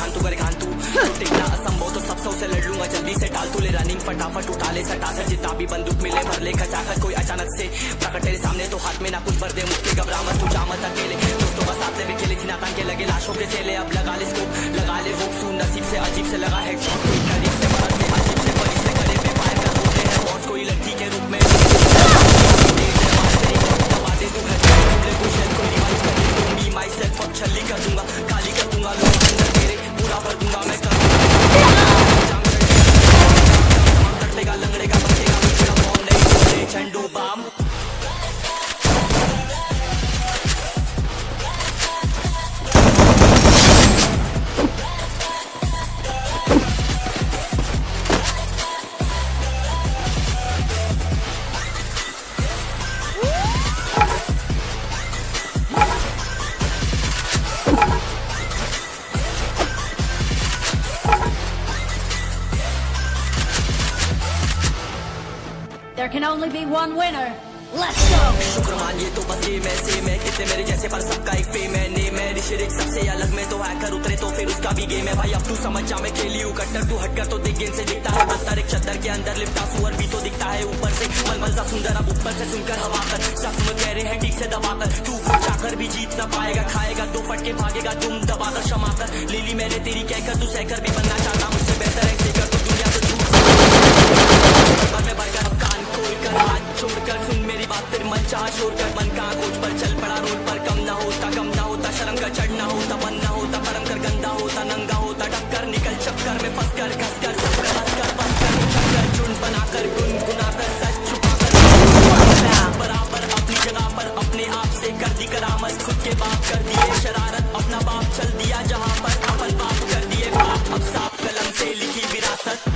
परेशान तू करे खान तू टिकना असंभव तो सब से लड़ लूंगा जल्दी से टाल तू ले रनिंग फटाफट उठा ले सटा से जितना भी बंदूक मिले भर ले खचाखच कोई अचानक से प्रकट तेरे सामने तो हाथ में ना कुछ भर दे मुक्के घबरा मत तू जा मत अकेले दोस्तों बस आपने भी खेली थी ना तांके लगे लाशों के सेले अब लगा ले स्कोप लगा ले होप सू नसीब से अजीब से लगा हेडशॉट कोई करीब से बरस से अजीब से बड़ी से करे पे फायर कर होते हैं बॉस कोई लड़की के रूप में छली कर दूंगा काली कर दूंगा लोग अंदर तेरे पूरा भर दूंगा मैं कर तटलेगा लंगड़ेगा बचेगा मुझे कौन नहीं Zandu balm There can only be one winner. Let's go. शुक्रमान ये तो बस ये मैं से मैं कितने मेरे जैसे पर सबका एक फेम है ने मेरी शिरिक सबसे अलग में तो हैकर उतरे तो फिर उसका भी गेम है भाई अब तू समझ जा मैं खेली हूँ कट्टर तू हटकर तो देख गेम से दिखता है बदतर एक चद्दर के अंदर लिपटा सुअर भी तो दिखता है ऊपर से मलमल सा सुंदर अब ऊपर से सुनकर हवा कर जख्म कह रहे हैं ठीक से दबाकर तू जाकर भी जीत ना पाएगा खाएगा दो फटके भागेगा तुम दबाकर क्षमा कर ले ली मैंने तेरी कहकर तू सहकर भी बनना चाहता मुझसे बेहतर है सीकर तो दुनिया तो झूठ में भरकर कान खोल कर हाथ छोड़कर सुन मेरी बात फिर मन चाह छोड़ कर मन का खोज पर चल पड़ा रोड पर कम ना होता शर्म का चढ़ना होता बनना होता परम कर गंदा होता नंगा होता टक्कर निकल चक्कर में फंस कर घस कर सब कर हंस कर बस कर चक्कर चुन बनाकर गुनगुना कर सच छुपा कर बराबर अपनी जगह पर अपने आप से कर दी करामत खुद के बाप कर दिए शरारत अपना बाप चल दिया जहाँ पर अपन बाप कर दिए बाप अब साफ कलम से लिखी विरासत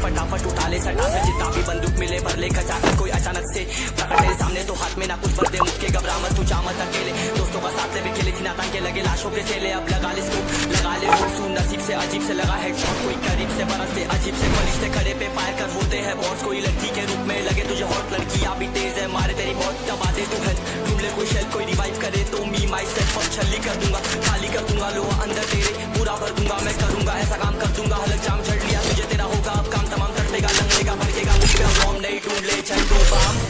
फटाफट उठा ले सटा से जितना भी बंदूक मिले भर ले खचाखच कोई अचानक से प्रकट तेरे सामने तो हाथ में ना कुछ भर दे मुक्के घबरा मत तू जा मत अकेले दोस्तों का साथ भी खेली थी ना तांके लगे लाशों के सेले अब लगा ले स्कोप लगा ले होप नसीब से अजीब से लगा हेडशॉट कोई करीब से बरस से अजीब से फरिश्ते खड़े पे फायर कर होते हैं बॉस कोई लड़की के रूप में लगे तुझे हॉट लड़की अभी तेज है मारे तेरी बहुत दबा दे तू हेल्थ ढूंढ ले कोई शेल कोई रिवाइव करे तो मी माई सेल्फ और छली कर दूंगा खाली कर दूंगा लो अंदर तेरे पूरा भर दूंगा मैं करूंगा ऐसा काम कर दूंगा हलक जाम झड़ लिया तुझे तेरा होगा अब काम तमाम तटलेगा लंगड़ेगा भड़केगा मुझे बॉम्ब नहीं ढूंढ ले Zandu balm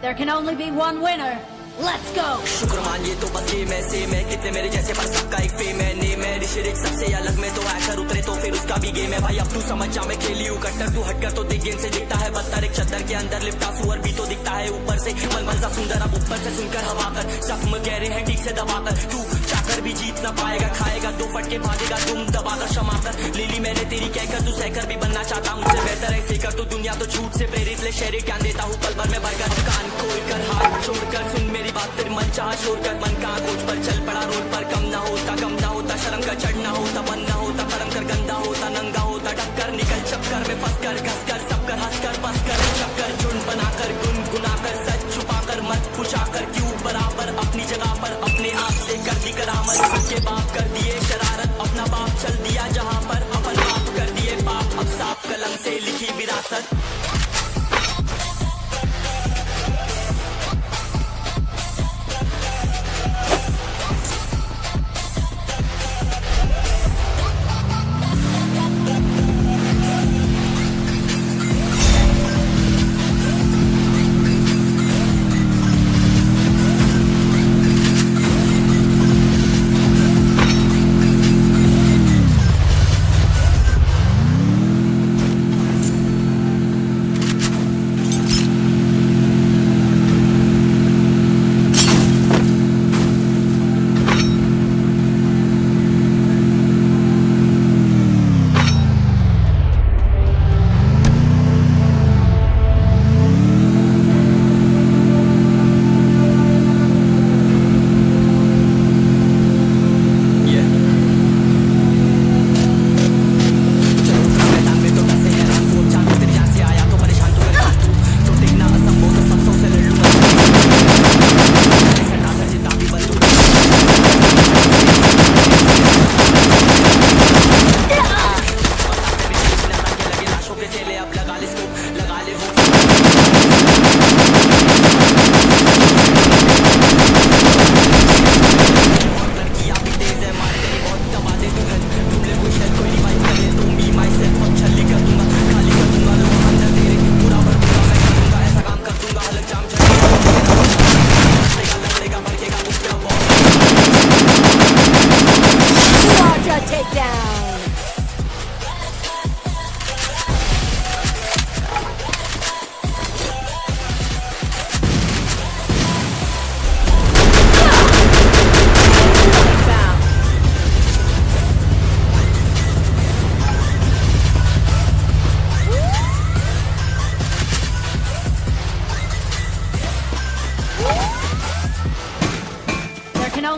There can only be one winner. Let's go. शुक्रमान ये तो बस ये मैं से मैं कितने मेरे जैसे पर सबका एक फेम है ने मेरी शिरिक सबसे अलग में तो हैकर उतरे तो फिर उसका भी गेम है भाई अब तू समझ जा मैं खेली हूँ कट्टर तू हटकर तो देख गेम से दिखता है बदतर एक चद्दर के अंदर लिपटा सुअर भी तो दिखता है ऊपर से मलमल सा सुंदर अब ऊपर से सुनकर हवा कर जख्म कह रहे हैं ठीक से दबाकर तू जाकर भी जीत ना पाएगा खाएगा दो फटके भागेगा तुम दबाकर क्षमा कर ले ली मैंने तेरी कहकर तू सहकर भी बनना चाहता मुझसे बेहतर है फिकर तो दुनिया तो झूठ से प्रेरित ले शहर क्या देता हूँ पल भर में भरकर कान खोल कर हाथ छोड़कर सुन मेरी बात फिर मन चाह छोड़कर मन का खोज पर चल पड़ा रोड पर कम ना होता शर्म का चढ़ना होता बनना होता परम कर गंदा होता नंगा होता टक्कर निकल चक्कर में फंस कर घस कर सब कर हंस कर बस कर चक्कर जुड़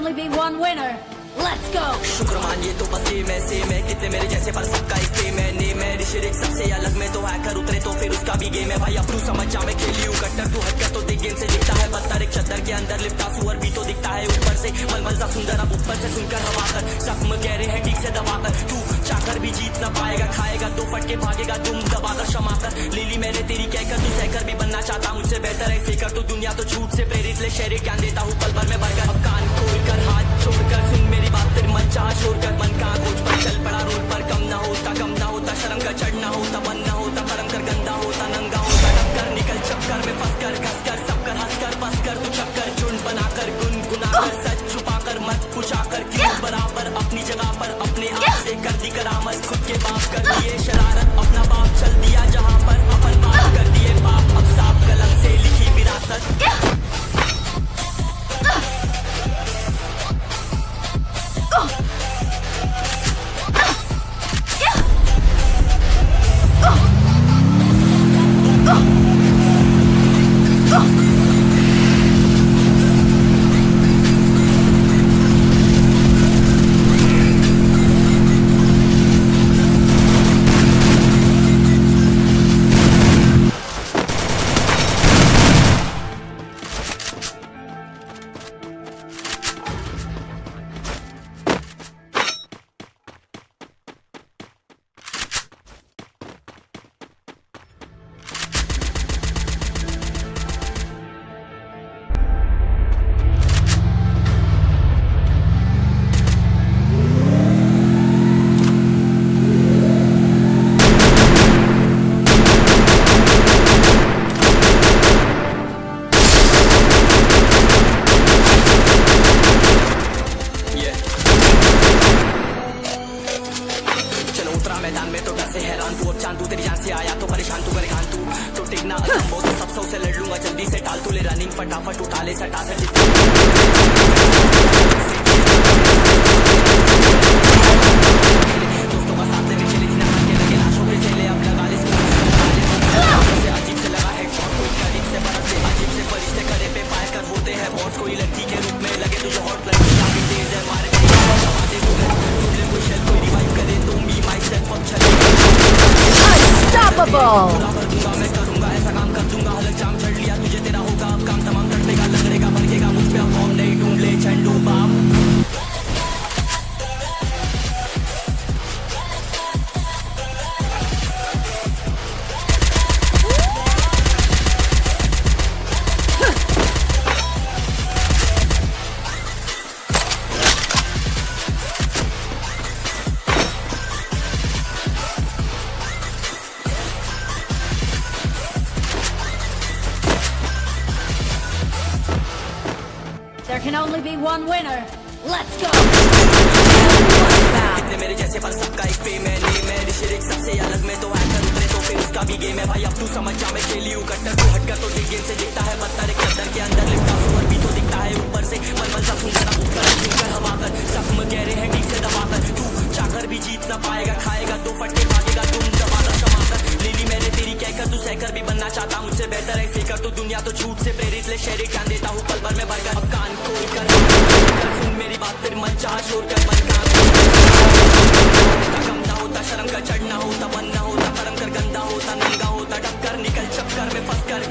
only be one winner. Let's go. शुक्र मानिए तो बस ये मैं सेम है, कितने मेरे जैसे पर सबका एक फेम है। नेम है ऋषिक सबसे अलग में तो हैकर उतरे तो फिर उसका भी गेम है। भाई अब तू समझ जा मैं खेली हूँ कट्टर, तू हटकर तो देख गेम से दिखता है पत्थर। एक चद्दर के अंदर लिपटा सुअर भी तो दिखता है ऊपर से मलमल सा सुंदर। अब ऊपर से सुनकर हवा कर जख्म कह रहे हैं ठीक से दबाकर, तू चाकर भी जीत ना पाएगा, खाएगा दो फटके भागेगा तुम दबाकर क्षमा कर। ले ली मैंने तेरी कहकर, तू सहकर भी बनना चाहता मुझसे बेहतर है फेकर। तो दुनिया तो झूठ से प्रेरित ले शहरी ज्ञान देता हूँ पल भर में भरकर। अब कान खोलकर हाथ छोड़कर सुन मेरी बात, फिर मन चाह छोड़कर मन का खोज पर चल पड़ा रोड पर। कम ना होता शर्म का चढ़ना होता, बन ना होता परम कर गंदा होता नंगा होता। टक्कर निकल चक्कर में फंस कर घस कर सब कर हंस कर बस कर तू चक्कर झुंड बनाकर गुनगुनाकर सच छुपाकर मत पुछाकर क्यों बराबर अपनी जगह पर अपने आप से कर दी करामत। खुद के बाप कर दिए शरारत, अपना बाप चल दिया जहाँ पर अपन बाप कर दिए बाप। अब साफ कलम से लिखी विरासत। मैदान में तो डर से हैरान तू, अब चांद तू तेरी जान से आया तो परेशान तू करे खान तू। तो टिकना असंभव तो सब सौ से लड़ लूंगा जल्दी से टाल तू ले रनिंग फटाफट उठा ले सटा से। दोस्तों का साथ में चले जिन्हें हाथ के लगे लाशों के चले अब लगा ले अजीब से लगा हेडशॉट कोई करीब से बरस से अजीब से फरिश्ते करे पे फायर कर होते हैं बॉस कोई लड़की के रूप में लगे तुझे हॉट लड़की आगे तेज है मारे कोई शेल कोई रिवाइव करे तो मी माई सेल्फ अब चले Unstoppable. मैं करूंगा ऐसा काम कर दूंगा हलक जाम चढ़ लिया तुझे तेरा होगा अब काम तमाम कर देगा लगेगा भड़केगा मुझ पे अब फॉर्म नहीं ढूंढ ले झंडू बाप। There can only be one winner. Let's go. कितने मेरे जैसे पर सबका एक फेम है। नेम है ऋषिक सबसे अलग में तो हैकर उतरे तो फिर उसका भी गेम है। भाई अब तू समझ जा मैं खेली हूँ कट्टर, तू हटकर तो देख गेम से दिखता है पत्थर। एक चद्दर के अंदर लिपटा सुअर भी तो दिखता है ऊपर से मलमल सा सुंदर। ऊपर सुनकर हवा कर जख्म कह रहे हैं ठीक से दबाकर, तू चाकर भी जीत ना पाएगा, खाएगा दो फटके भागेगा तुम दबाकर क्षमा कर। ले ली मैंने तेरी कहकर, तू सहकर भी बनना चाहता मुझसे बेहतर है फेकर। तो दुनिया तो झूठ से प्रेरित ले शहरी ज्ञान देता हूँ पल भर में भरकर। अब कान खोलकर सुन मेरी बात, फिर मन चाह छोड़कर मन का कम ना होता शर्म का चढ़ना होता, बन ना होता परम कर गंदा होता नंगा होता। टक्कर निकल चक्कर में फंस कर